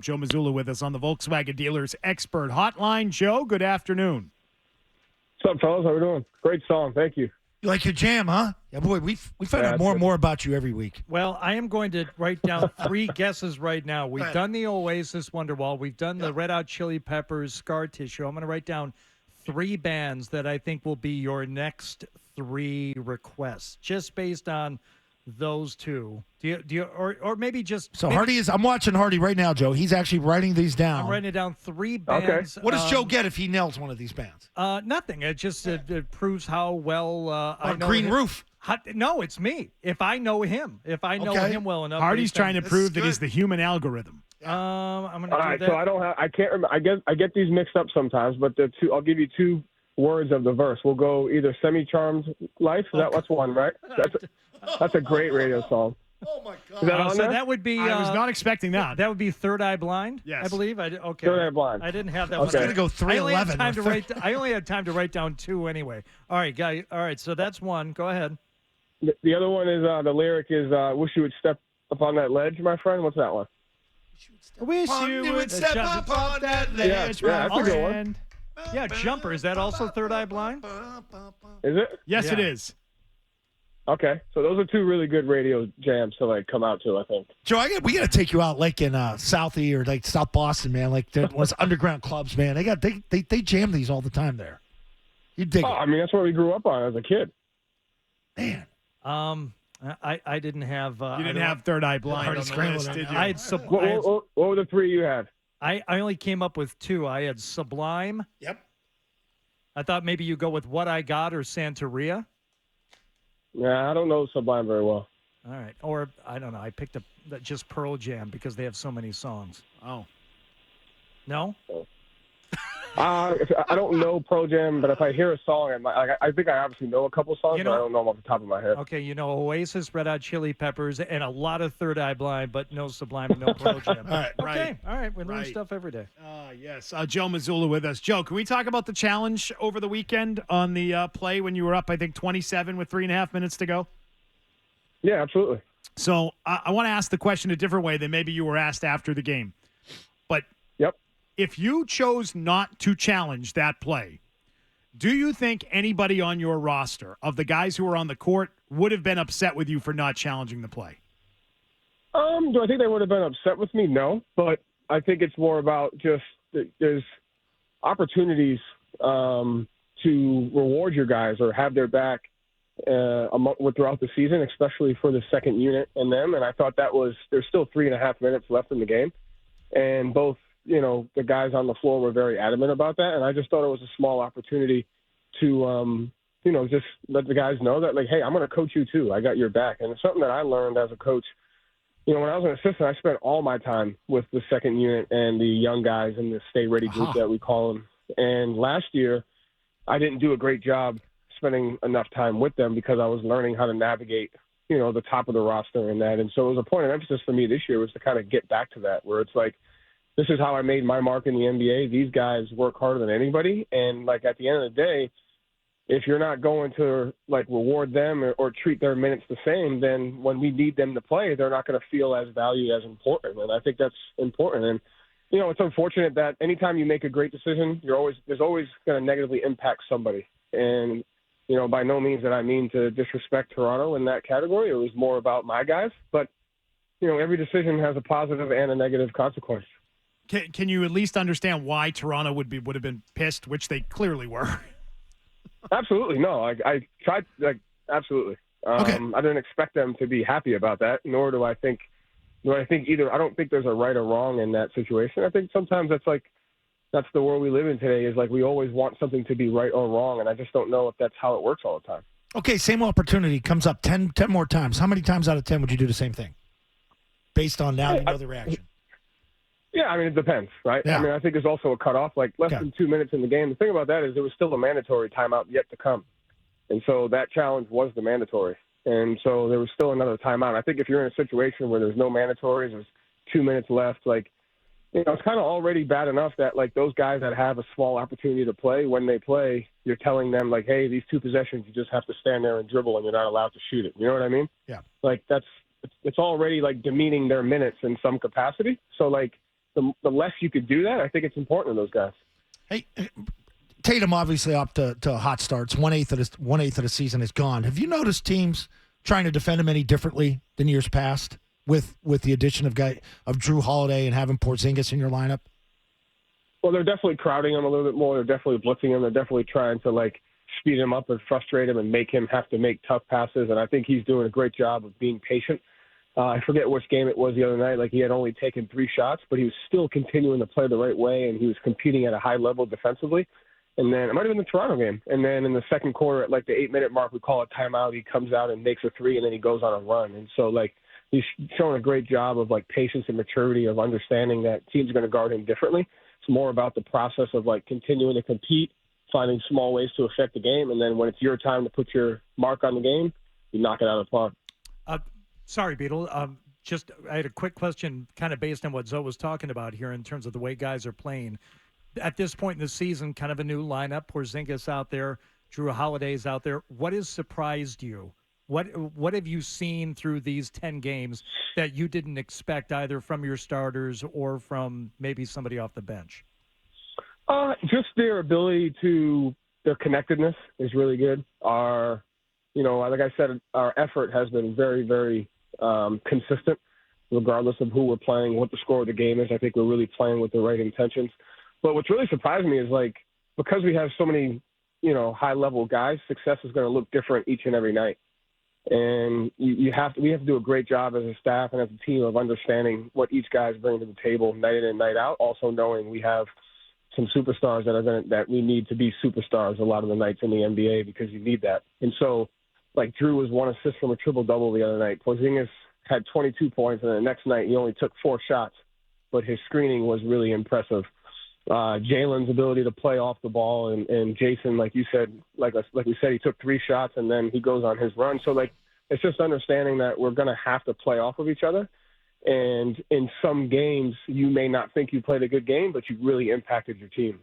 Joe Mazzulla with us on the Volkswagen Dealers Expert Hotline. Joe, good afternoon. What's up, fellas? How we doing? Great song. Thank you. You like your jam, huh? Yeah, boy, we find out more and more about you every week. Well, I am going to write down 3 guesses right now. We've done the Oasis Wonderwall. We've done the Red Hot Chili Peppers Scar Tissue. I'm going to write down 3 bands that I think will be your next 3 requests, just based on those 2. Do you or maybe just so Hardy is. I'm watching Hardy right now, Joe. He's actually writing these down. I'm writing down 3 bands. Okay. What does Joe get if he nails one of these bands? Nothing. It just it proves how well I know Green him. Roof. No, it's me. If I know him, him well enough. Hardy's trying to prove that he's the human algorithm. I'm gonna All do right, that. so I can't remember. I get these mixed up sometimes, but I'll give you 2 words of the verse. We'll go either Semi-Charmed Life. That's one, right? That's a great radio song. Oh my God! Is that on So there? that would be. I was not expecting that. That would be Third Eye Blind. Yes. I believe. Okay. Third Eye Blind. I didn't have that. Okay. I was going to go I only had 311. time to write. I only had time to write down 2 anyway. All right, guy. All right, so that's one. Go ahead. The other one is the lyric is "Wish you would step up on that ledge, my friend." What's that one? Wish you would step jump up on that ledge. Yeah, that's a good one. friend. Yeah, Jumper. Is that also Third Eye Blind? Is it? Yes, Yeah. it is. Okay, so those are 2 really good radio jams to come out to. I think. Joe, we got to take you out like in Southie or like South Boston, man. Like there was underground clubs, man. They jam these all the time there. You dig Oh, it, I mean, that's what we grew up on as a kid. man. I didn't have. You didn't have Third Eye Blind on the scrambled list, it. did you? I had What were the 3 you had? I only came up with 2. I had Sublime. Yep. I thought maybe you go with What I Got or Santeria. Yeah, I don't know Sublime very well. All right. Or, I don't know. I picked up just Pearl Jam because they have so many songs. Oh. No? I don't know Pro Jam, but if I hear a song, I think I obviously know a couple songs, but I don't know them off the top of my head. Okay, you know Oasis, Red Hot Chili Peppers, and a lot of Third Eye Blind, but no Sublime and no Pearl Jam. All right, Okay, all right. We learn right. stuff every day. Yes. Joe Mazzulla with us. Joe, can we talk about the challenge over the weekend on the play when you were up, I think, 27 with 3.5 minutes to go? Yeah, absolutely. So I want to ask the question a different way than maybe you were asked after the game. But Yep. if you chose not to challenge that play, do you think anybody on your roster of the guys who were on the court would have been upset with you for not challenging the play? Do I think they would have been upset with me? No, but I think it's more about just there's opportunities to reward your guys or have their back throughout the season, especially for the second unit and them. And I thought there's still 3.5 minutes left in the game, and both the guys on the floor were very adamant about that. And I just thought it was a small opportunity to just let the guys know that, like, hey, I'm going to coach you too. I got your back. And it's something that I learned as a coach. When I was an assistant, I spent all my time with the second unit and the young guys in the stay ready group that we call them. And last year, I didn't do a great job spending enough time with them because I was learning how to navigate, the top of the roster and that. And so it was a point of emphasis for me this year was to kind of get back to that, where it's like, this is how I made my mark in the NBA. These guys work harder than anybody. And, like, at the end of the day, if you're not going to, like, reward them or treat their minutes the same, then when we need them to play, they're not going to feel as valued as important. And I think that's important. And, it's unfortunate that anytime you make a great decision, there's always going to negatively impact somebody. And, by no means did I mean to disrespect Toronto in that category. It was more about my guys. But, every decision has a positive and a negative consequence. Can you at least understand why Toronto would have been pissed, which they clearly were? Absolutely. No, I tried, absolutely. Okay. I didn't expect them to be happy about that, nor do I think either. I don't think there's a right or wrong in that situation. I think sometimes that's the world we live in today, is like we always want something to be right or wrong, and I just don't know if that's how it works all the time. Okay, same opportunity comes up 10 more times. How many times out of 10 would you do the same thing? Based on now, the reaction. Yeah, I mean, it depends, right? Yeah. I mean, I think there's also a cutoff, like less than 2 minutes in the game. The thing about that is there was still a mandatory timeout yet to come. And so that challenge was the mandatory. And so there was still another timeout. I think if you're in a situation where there's no mandatories, there's 2 minutes left, it's kind of already bad enough that, like, those guys that have a small opportunity to play, when they play, you're telling them, like, hey, these 2 possessions, you just have to stand there and dribble and you're not allowed to shoot it. You know what I mean? Yeah. Like, it's already, like, demeaning their minutes in some capacity. So, like, the less you could do that, I think it's important to those guys. Hey, Tatum obviously up to hot starts. 1/8 of the season is gone. Have you noticed teams trying to defend him any differently than years past with the addition of Drew Holiday and having Porzingis in your lineup? Well, they're definitely crowding him a little bit more. They're definitely blitzing him. They're definitely trying to speed him up and frustrate him and make him have to make tough passes. And I think he's doing a great job of being patient. I forget which game it was the other night. He had only taken 3 shots, but he was still continuing to play the right way, and he was competing at a high level defensively. And then it might have been the Toronto game. And then in the second quarter, at the 8-minute mark, we call a timeout. He comes out and makes a 3, and then he goes on a run. And so he's showing a great job of patience and maturity of understanding that teams are going to guard him differently. It's more about the process of continuing to compete, finding small ways to affect the game, and then when it's your time to put your mark on the game, you knock it out of the park. Sorry, Beetle. I had a quick question kind of based on what Zoe was talking about here in terms of the way guys are playing. At this point in the season, kind of a new lineup, Porzingis out there, Drew Holiday's out there. What has surprised you? What have you seen through these 10 games that you didn't expect either from your starters or from maybe somebody off the bench? Just their ability their connectedness is really good. Like I said, our effort has been very, very consistent, regardless of who we're playing, what the score of the game is. I think we're really playing with the right intentions. But what's really surprised me is because we have so many, high-level guys, success is going to look different each and every night. And we have to do a great job as a staff and as a team of understanding what each guy is bringing to the table night in and night out. Also knowing we have some superstars that we need to be superstars a lot of the nights in the NBA because you need that. And so, Drew was 1 assist from a triple-double the other night. Porzingis had 22 points, and the next night he only took 4 shots, but his screening was really impressive. Jalen's ability to play off the ball, and Jason, like you said, like we said, he took 3 shots, and then he goes on his run. So, it's just understanding that we're going to have to play off of each other. And in some games, you may not think you played a good game, but you really impacted your team.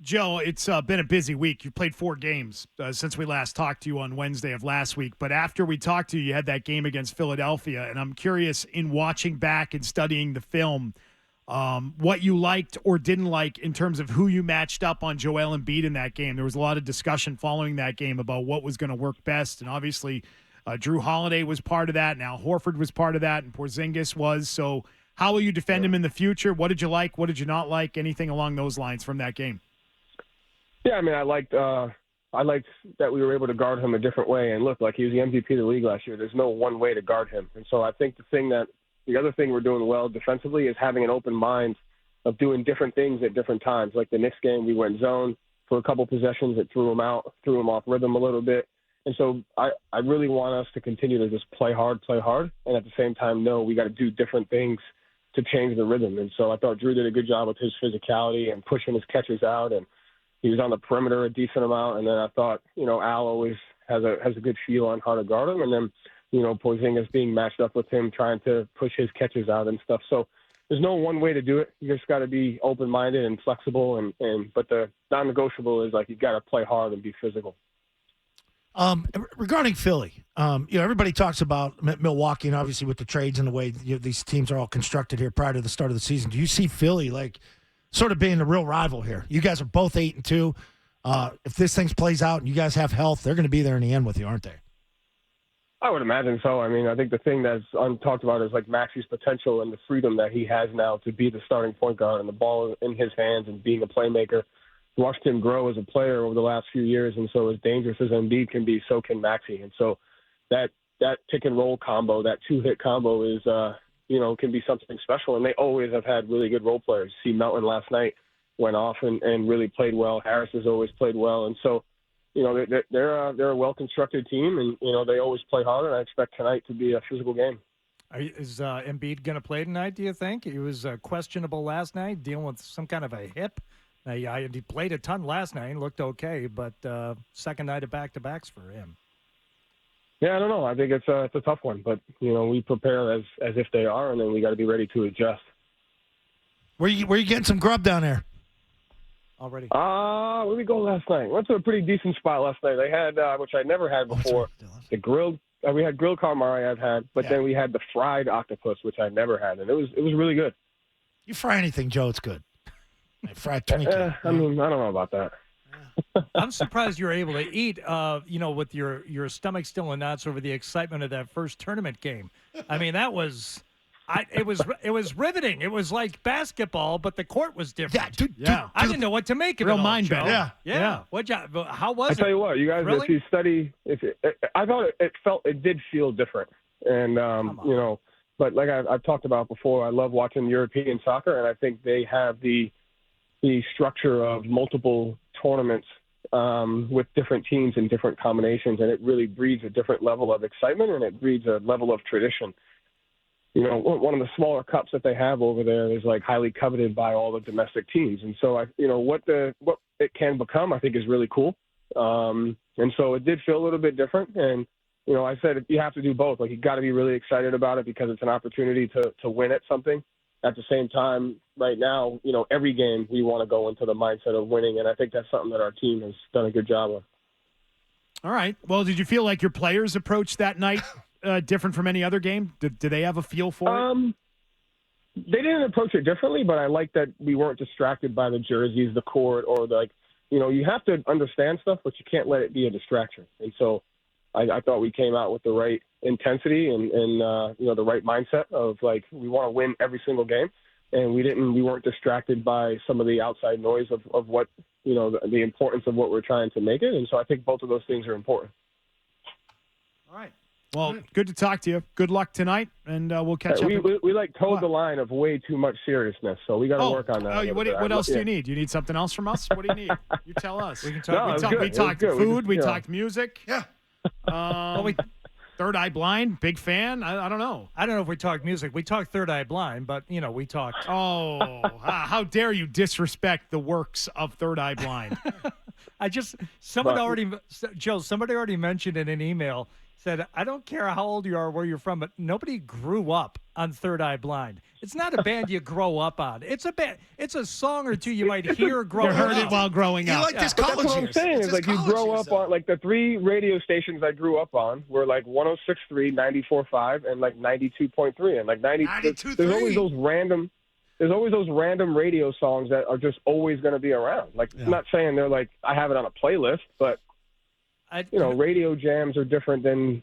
Joe, it's been a busy week. You've played 4 games since we last talked to you on Wednesday of last week. But after we talked to you, you had that game against Philadelphia. And I'm curious, in watching back and studying the film, what you liked or didn't like in terms of who you matched up on Joel Embiid in that game. There was a lot of discussion following that game about what was going to work best. And obviously, Drew Holiday was part of that. Now Horford was part of that, and Porzingis was. So how will you defend him in the future? What did you like? What did you not like? Anything along those lines from that game? Yeah, I liked that we were able to guard him a different way. And look, he was the MVP of the league last year. There's no one way to guard him. And so I think the other thing we're doing well defensively is having an open mind of doing different things at different times. Like the Knicks game, we went zone for a couple possessions. It threw him off rhythm a little bit. And so I really want us to continue to just play hard, and at the same time know we got to do different things to change the rhythm. And so I thought Drew did a good job with his physicality and pushing his catches out, and he was on the perimeter a decent amount. And then I thought, Al always has a good feel on how to guard him. And then, Porzingis being matched up with him, trying to push his catches out and stuff. So there's no one way to do it. You just got to be open-minded and flexible. But the non-negotiable is you got to play hard and be physical. Regarding Philly, everybody talks about Milwaukee, and obviously with the trades and the way these teams are all constructed here prior to the start of the season. Do you see Philly sort of being a real rival here? You guys are both 8-2. If this thing plays out and you guys have health, they're going to be there in the end with you, aren't they? I would imagine so. I think the thing that's untalked about is Maxi's potential and the freedom that he has now to be the starting point guard and the ball in his hands and being a playmaker. Watched him grow as a player over the last few years, and so as dangerous as Embiid can be, so can Maxey. And so that pick and roll combo, that 2-hit combo is, can be something special. And they always have had really good role players. See Melton last night went off and really played well. Harris has always played well. And so, they're a well-constructed team, and, they always play hard, and I expect tonight to be a physical game. Is Embiid going to play tonight, do you think? He was questionable last night, dealing with some kind of a hip. He played a ton last night and looked okay, but second night of back-to-backs for him. Yeah, I don't know. I think it's a tough one, but, we prepare as if they are, and then we got to be ready to adjust. Where you getting some grub down there? Already. Where did we go last night? Went to a pretty decent spot last night. They had, which I never had before, the grilled. We had grilled calamari I've had, but then we had the fried octopus, which I never had, and it was really good. You fry anything, Joe, it's good. I fry Twinkie. I mean, I don't know about that. I'm surprised you're able to eat, with your stomach still in knots over the excitement of that first tournament game. I mean, that was, it was riveting. It was like basketball, but the court was different. Yeah, dude. Yeah. I didn't know what to make of Real it all, mind Joe. bending. Yeah. How was I it? tell you what, you guys, Really? if you study, I thought it did feel different, and but like I've talked about before, I love watching European soccer, and I think they have the structure of multiple tournaments with different teams and different combinations, and it really breeds a different level of excitement, and it breeds a level of tradition. One of the smaller cups that they have over there is like highly coveted by all the domestic teams, and so what it can become, I think, is really cool. And so it did feel a little bit different, and I said you have to do both. Like, you got to be really excited about it because it's an opportunity to win at something. At the same time, right now, every game we want to go into the mindset of winning, and I think that's something that our team has done a good job of. All right. Well, did you feel like your players approached that night different from any other game? Did they have a feel for it? They didn't approach it differently, but I like that we weren't distracted by the jerseys, the court, or you have to understand stuff, but you can't let it be a distraction. And so I thought we came out with the right intensity and the right mindset of, like, we want to win every single game, and we weren't distracted by some of the outside noise of what the importance of what we're trying to make it. And so I think both of those things are important. All right. Well, good to talk to you. Good luck tonight, and we'll catch up. We towed the line of way too much seriousness, so we got to work on that. What else do you need? Do you need something else from us? What do you need? You tell us. We can talk. We talked good. food. We talked music. Yeah. Third Eye Blind, big fan. I don't know. I don't know if we talked music. We talked Third Eye Blind, but we talked. Oh, how dare you disrespect the works of Third Eye Blind? Somebody already mentioned in an email, said, I don't care how old you are, where you're from, but nobody grew up on Third Eye Blind. It's not a band you grow up on. It's a song or two you might hear growing up. You heard it while growing up. You like this But college that's what I'm years. saying. It's Is his like you college grow years, up though. on, like, the three radio stations I grew up on were like 106.3, 94.5, and like 92.3, and like 92.3. There's always those random radio songs that are just always going to be around. Like, I'm not saying they're like I have it on a playlist, but radio jams are different than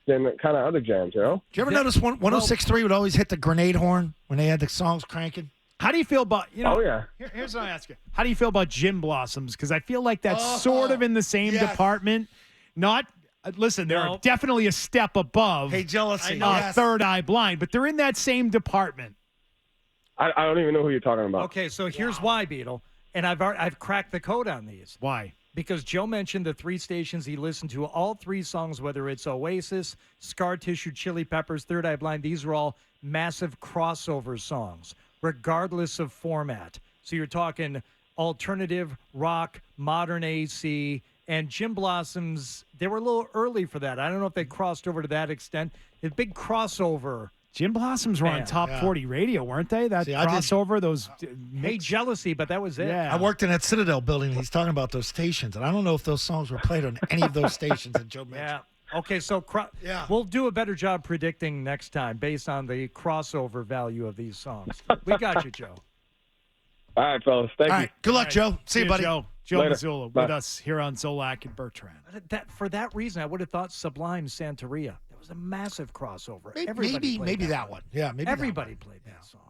kind of other jams. Did you ever notice 106.3 would always hit the grenade horn when they had the songs cranking? How do you feel about, Oh, yeah. Here's what I ask you. How do you feel about Gin Blossoms? Because I feel like that's sort of in the same department. Listen, they're definitely a step above jealousy. Third Eye Blind, but they're in that same department. I don't even know who you're talking about. Okay, so here's why, Beetle. And I've cracked the code on these. Why? Because Joe mentioned the three stations he listened to, all three songs, whether it's Oasis, Scar Tissue, Chili Peppers, Third Eye Blind, these are all massive crossover songs, regardless of format. So you're talking alternative, rock, modern AC, and Gin Blossoms, they were a little early for that. I don't know if they crossed over to that extent. The big crossover. Gin Blossoms were on Top 40 radio, weren't they? That crossover, those Hey, Jealousy, but that was it. Yeah. I worked in that Citadel building, and he's talking about those stations, and I don't know if those songs were played on any of those stations that Joe mentioned. Yeah. Okay, so we'll do a better job predicting next time based on the crossover value of these songs. We got you, Joe. All right, fellas. Thank All you. right. Good luck, Joe. See you, buddy. Joe Later. Mazzulla Bye. with us here on Zolak and Bertrand. For that reason, I would have thought Sublime Santeria. That was a massive crossover. Maybe played that one. Yeah, maybe Everybody played that song.